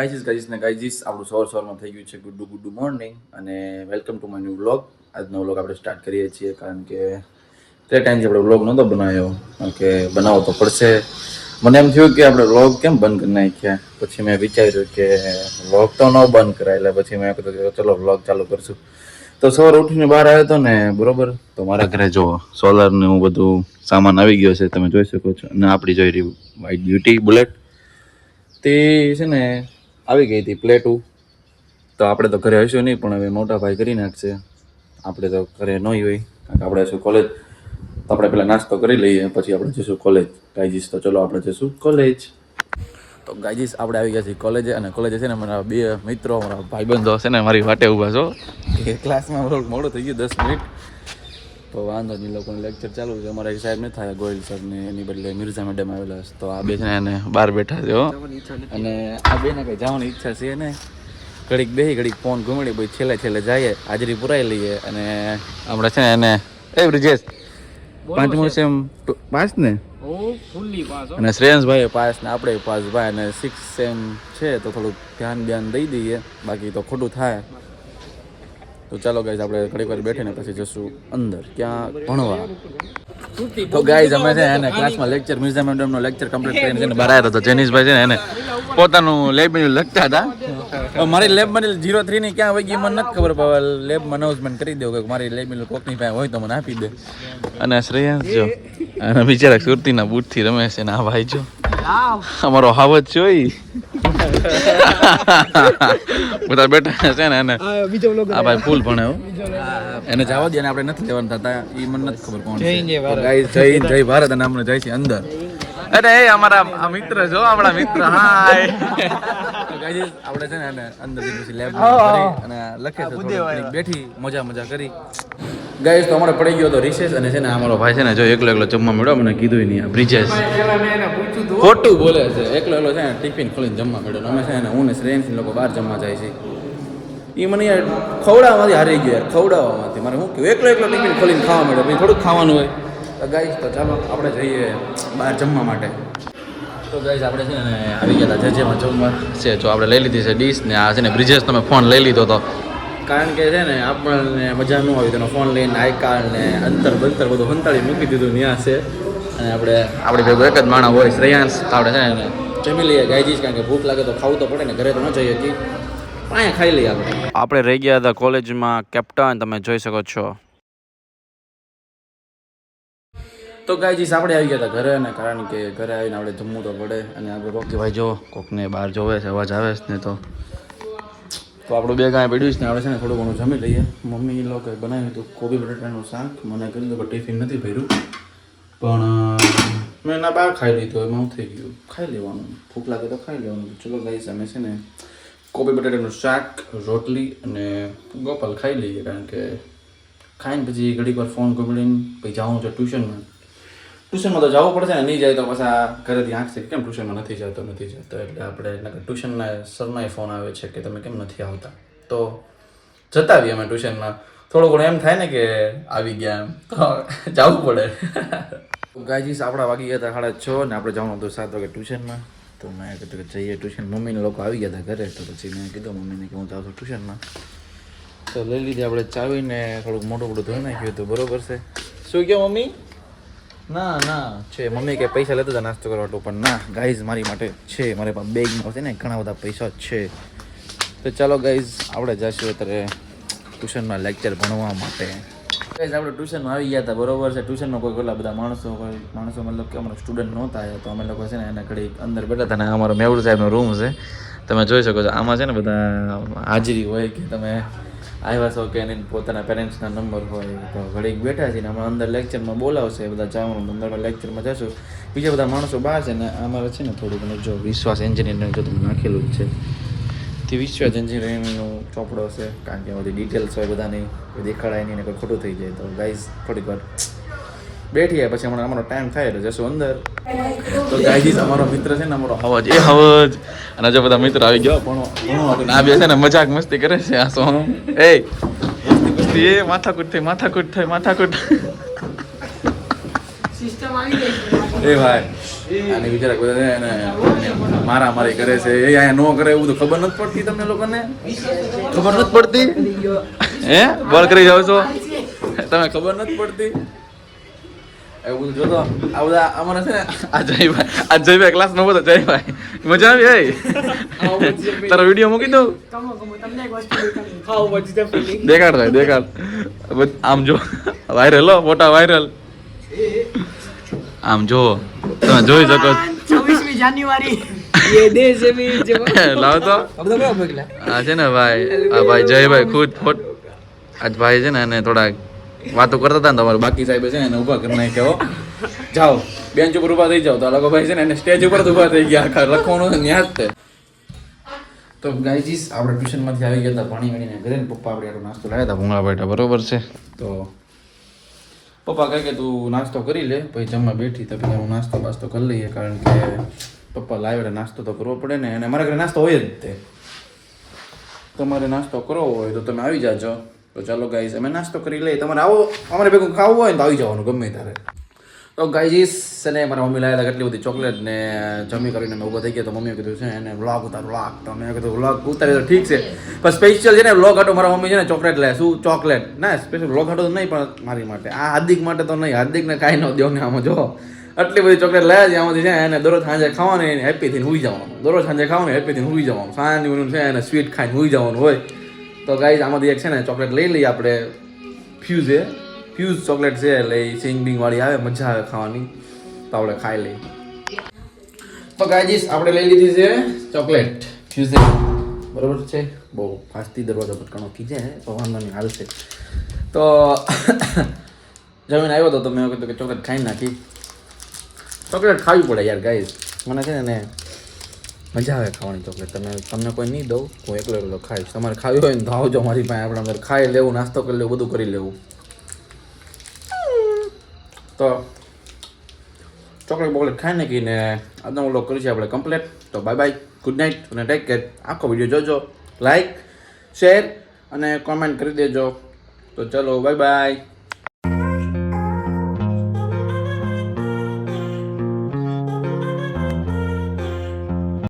ગાઈઝીસ આપણું સવારમાં થઈ ગયું છે ગુડ મોર્નિંગ અને welcome to my new vlog. આજનો વ્લોગ આપણે સ્ટાર્ટ કરીએ છીએ કારણ કે તે ટાઈમથી આપણે વ્લોગ નહોતો બનાવ્યો કારણ કે બનાવવો તો પડશે. મને એમ થયું કે આપણે વ્લોગ કેમ બંધ કરી નાખ્યા. પછી મેં વિચાર્યું કે વ્લોગ તો ન બંધ કરાય, એટલે પછી મેં કીધું કે ચલો વ્લોગ ચાલુ કરશું. તો સવારે ઉઠીને બહાર આવ્યો હતો ને, બરોબર, તો મારા ઘરે જો સોલરનું બધું સામાન આવી ગયો છે, તમે જોઈ શકો છો. અને આપણી જોઈ રહી વ્હાઇટ બ્યુટી બુલેટ તે છે ને આવી ગઈ હતી પ્લેટું. તો આપણે તો ઘરે હશું નહીં, પણ હવે મોટા ભાઈ કરી નાખશે. આપણે તો ઘરે નહીં હોય કારણ કે આપણે હશું કોલેજ. તો આપણે પહેલાં નાસ્તો કરી લઈએ, પછી આપણે જઈશું કોલેજ. ગાઈજીસ તો ચલો આપણે જઈશું કોલેજ. તો ગાઈજીસ આપણે આવી ગયા છીએ કોલેજે. અને કોલેજે છે ને મારા બે મિત્રો, મારા ભાઈબંધો છે ને મારી વાટે ઊભા છો. કે ક્લાસમાં મોડું થઈ ગયું 10 મિનિટ, તો વાંધો નહીં, લોકોને લેક્ચર ચાલુ છે. અમારા એક સાહેબ નથી થયા, ગોયલ સર ને, એની બદલે મિર્ઝા મેડમ આવેલા છે. તો આ બે છે ને એને બહાર બેઠા છે હો. અને આ બેને કંઈ જવાની ઈચ્છા છે ને, ઘડીક બેસી ઘડીક ફોન ઘૂમડી, પછી છેલ્લે જઈએ, હાજરી પુરાઈ લઈએ. અને હમણાં છે ને એને એ બ્રિજેશ 5મું સેમ પાસ ને, અને શ્રેયંશભાઈ પાસ ને આપણે પાસ ભાઈ. અને 6th સેમ છે તો થોડુંક ધ્યાન દઈ દઈએ, બાકી તો ખોટું થાય. તો ચાલો ગાઈઝ આપણે ઘડીક વાર બેઠીને પછી જશું અંદર ક્યાં ભણવા. તો ગાઈઝ અમે છે એને ક્લાસમાં લેક્ચર, મિર્ઝા મેડમનો લેક્ચર કમ્પ્લીટ કરીને છે ને બહાર આવ્યા હતા. જેનીશભાઈ છે ને એને પોતાનું લેબ લખતા હતા. મારી લેબ મને 03 ની ક્યાં વહી ગઈ મને નથી ખબર, પણ લેબમાં અનાઉન્સમેન્ટ કરી દો કે મારી લેબ કોકની પાસે હોય તો મને આપી દે. અને શ્રેયંશ જો અને બિચારા સુરતીના બૂટથી રમે છે ને આ ભાઈ જો અમારો હાવત જોઈ બધા બેઠા છે ને. એને આ ભાઈ ફૂલ ભણે હો, એને જવા દે, આપણે નથી લેવાનું થતા, એ મને નથી ખબર કોણ છે. જય ભારત. અને અમને જાય છે અંદર. અરે એ અમારા આ મિત્ર જો, આપણા મિત્ર. હાય આપણે છે ને એને અંદર પછી લેબ અને લખે છે, બેઠી મજા કરી. ગાઈસ તો અમારે પડી ગયો તો રિસેસ. અને છે ને અમારો ભાઈ છે ને જો એકલો જમવા મળ્યો, મને કીધું નહીં. બ્રિજેશ ખોટું બોલે છે, એકલો છે ને ટિફિન ખોલીને જમવા મળ્યો. અમે છે ને હું ને શ્રેયંશ લોકો બહાર જમવા જાય છે. એ મને યાર ખવડાવવામાંથી હારી ગયો યાર, ખવડાવવામાંથી. મારે શું કહ્યું, એકલો ટિફિન ખોલીને ખાવા મળ્યો, પછી થોડુંક ખાવાનું હોય. તો ગાઈસ તો ચાલો આપણે જઈએ બહાર જમવા માટે. તો ગાઈસ આપણે છે ને આવી ગયા હતા જેમાં જમવા છે. જો આપણે લઈ લીધી છે ડીશ ને. આ છે ને બ્રિજેશ તમે ફોન લઈ લીધો હતો કારણ કે છે ને આપણને મજા ન આવી, તેનો ફોન લઈને આઈ કાર્ડ ને અંતર બધું હંતાળી મૂકી દીધું ત્યાં છે. અને આપણે ભેગો એક જ માણસ હોય શ્રેયાંશ. આપણે છે ને જમી લઈએ ગાઈજીસ, કારણ કે ભૂખ લાગે તો ખાવું તો પડે ને, ઘરે તો ન જઈએ કે અહીંયા ખાઈ લઈએ. આપણે રહી ગયા હતા કોલેજમાં કેપ્ટન, તમે જોઈ શકો છો. તો ગાઈજીસ આપણે આવી ગયા હતા ઘરે, અને કારણ કે ઘરે આવીને આપણે જમવું તો પડે. અને આપણે રોકીભાઈ જો કોકને બહાર જોવે છે, અવાજ આવે છે ને, તો આપણું બે ગાય પડ્યું છે ને. આપણે છે ને થોડું ઘણું જમી લઈએ. મમ્મી લોકોએ બનાવ્યું હતું કોબી બટાટાનું શાક. મને કહી દીધું કે ટિફિન નથી ભર્યું, પણ મેં એના બહાર ખાઈ લીધું. એમાં હું થઈ ગયું, ખાઈ લેવાનું, ભૂખ લાગે તો ખાઈ લેવાનું. ચલો ગાઈસ અમે છે ને કોબી બટાટાનું શાક, રોટલી અને ગોપાલ ખાઈ લઈએ, કારણ કે ખાઈને પછી ઘડીક વાર ફોન ઘૂમડીને પછી જાઉં છે ટ્યુશનમાં તો જવું પડશે ને. નહીં જાય તો પાછા ઘરેથી આંખ છે કેમ ટ્યુશનમાં નથી જતો. એટલે આપણે ટ્યુશનના સરનાય ફોન આવે છે કે તમે કેમ નથી આવતા. તો જતા આવીએ અમે ટ્યુશનમાં. થોડું ઘણું એમ થાય ને કે આવી ગયા એમ, તો જવું પડે. ગાઈજીસ આપણા વાગી ગયા હતા 6:30 ને આપણે જવાનું હતું 7 વાગે ટ્યુશનમાં. તો મેં કીધું કે જઈએ ટ્યુશન. મમ્મીને લોકો આવી ગયા હતા ઘરે, તો પછી મેં કીધું મમ્મીને કે હું જાઉં છું ટ્યુશનમાં. તો લઈ લીધી આપણે ચાવીને, થોડુંક મોટું ધોઈ નાખ્યું હતું. બરોબર છે. શું કહો મમ્મી? ના છે મમ્મી કે પૈસા લેતા હતા નાસ્તો કરવા, પણ ના ગાઈઝ મારી માટે છે, મારે પાસે બેગમાં છે ને ઘણા બધા પૈસા છે. તો ચાલો ગાઈઝ આપણે જઈશું અત્યારે ટ્યુશનમાં લેક્ચર ભણવા માટે. ગાઈઝ આપણે ટ્યુશનમાં આવી ગયા હતા. બરોબર છે. ટ્યુશનમાં કોઈ પેલા બધા માણસો મતલબ કે અમારા સ્ટુડન્ટ નહોતા આવ્યા, તો અમે લોકો છે ને એના ઘડી અંદર બેઠા હતા. ને અમારો મેહુલ સાહેબનો રૂમ છે, તમે જોઈ શકો છો. આમાં છે ને બધા હાજરી હોય કે તમે આવ્યા છો કે એની પોતાના પેરેન્ટ્સના નંબર હોય. તો ઘડીક બેઠા છીએ ને હમણાં અંદર લેક્ચરમાં બોલાવશે બધા જવાનું. અંદરમાં લેક્ચરમાં જશું. બીજા બધા માણસો બહાર છે ને. અમારે છે ને થોડું ઘણું જો વિશ્વાસ એન્જિનિયરિંગ જો તમે નાખેલું જ છે, તે વિશ્વાસ એન્જિનિયરિંગનો ચોપડો છે, કારણ કે બધી ડિટેલ્સ હોય બધાની, કોઈ દેખાડાય નહીં ને કોઈ ખોટું થઈ જાય. તો ગાઈઝ થોડીક વાર બેઠીએ, પછી હમણાં અમારો ટાઈમ થાય એટલે જશું અંદર. તો ગાઈઝ અમારો મિત્ર છે ને, અમારો હવજ અને જો બધા મિત્ર આવી ગયો પણ આ બે છે ને મજાક મસ્તી કરે છે. આ સો એ મસ્તી એ માથાકૂટ થઈ સિસ્ટમ આવી ગઈ. એ ભાઈ અને બિચારા બધા એને મારા મારી કરે છે એ અહીંયા ન કરે એવું તો ખબર નથી પડતી તમને લોકોને ખબર નથી પડતી હે બળ કરી જાવ છો તમે ખબર નથી પડતી એવું બધું જોતો આ બધા અમારે છે ને આ જયભાઈ ક્લાસ નો હતો જયભાઈ મજા આવી તારો વિડીયો મૂકી દઉં દેખાડ ભાઈ દેખાડ આમ જો વાયરલ હો મોટા વાયરલ આમ જો તમે જોઈ શકો 26મી જાન્યુઆરી ये देश में લાવ તો આ છે ને ભાઈ આ ભાઈ જયભાઈ ખુદ આજ ભાઈ છે ને એને થોડા વાતો કરતા હતા ને તમારે બાકી સાહેબ છે ને એને ઊભા કરી નાખ્યો જાઓ બેન્ચ ઉપર ઊભા થઈ જાઓ તો આ લોકો ભાઈ છે ને એને સ્ટેજ ઉપર ઊભા થઈ ગયા આખા લખવાનું ન્યા જ તે તો ગાઈજીસ આપણે ટ્યુશનમાંથી આવી ગયા હતા પાણી વાણીને ઘરે ને પપ્પા આપણે આટલો નાસ્તો લાવ્યા હતા ભૂંગળા બેઠા બરોબર છે તો પપ્પા કહે કે તું નાસ્તો કરી લે પછી જમવા બેઠી તો પેલા હું નાસ્તો કરી લઈએ કારણ કે પપ્પા લાવ્યા નાસ્તો તો કરવો પડે ને અને મારા ઘરે નાસ્તો હોય જ તે તમારે નાસ્તો કરવો હોય તો તમે આવી જાજો તો ચાલો ગાઈઝ અમે નાસ્તો કરી લઈએ તમારે આવો અમારે ભેગું ખાવું હોય ને તો આવી જવાનું ગમે ત્યારે તો ગાઈઝ છે ને મારા મમ્મી લાવ્યા કેટલી બધી ચોકલેટ ને જમી કરીને અમે ઊભા થઈ ગયા તો મમ્મીએ કીધું છે એને વ્લોગ ઉતાર વ્લોગ તો મેં કીધું વ્લોગ ઉતારી તો ઠીક છે પણ સ્પેશિયલ છે ને વ્લોગ હાટો મારા મમ્મી છે ને ચોકલેટ લે શું ચોકલેટ ના સ્પેશિયલ વ્લોગ હાટો તો નહીં પણ મારી માટે આ હાર્દિક માટે તો નહીં હાર્દિકને કાંઈ ન દો ને આમાં જો આટલી બધી ચોકલેટ લાવ્યા છે આમાંથી છે એને દરરોજ સાંજે ખાવાનું એને હેપી થઈને સુઈ જવાનું દરરોજ સાંજે ખાવાનું હેપી થઈને સુઈ જવાનું સાંજનું છે એને સ્વીટ ખાઈને સુઈ જવાનું હોય તો ગાઈઝ આમાંથી એક છે ને ચોકલેટ લઈ લઈએ આપણે ફ્યુઝ ચોકલેટ છે એટલે સિંગ બિંગ વાળી આવે મજા આવે ખાવાની તો આપણે ખાઈ લઈએ તો ગાઈઝ આપણે લઈ લીધી છે ચોકલેટ ફ્યુઝ બરોબર છે બહુ ફાસ્ટથી દરવાજો પટકાણો કીધે પવનની હાલ છે તો જમીન આવ્યો તો મેં કીધું કે ચોકલેટ ખાઈ નાખી ચોકલેટ ખાવી પડે યાર ગાઈઝ મને છે ને મજા આવે ખાવાની ચોકલેટ તમને કોઈ નહીં દઉં હું એકલો એકલો ખાઈશ તમારે ખાવી હોય ને તો આવજો મારી પાસે આપણે અંદર ખાઈ લેવું નાસ્તો કરી લેવું બધું કરી લેવું તો ચોકલેટ બોકલેટ ખાઈ નાખીને આજનો વ્લોગ કરીશું આપણે કમ્પ્લીટ તો બાય બાય ગુડ નાઇટ અને ટેક કેર આખો વિડીયો જોજો લાઈક શેર અને કોમેન્ટ કરી દેજો તો ચલો બાય બાય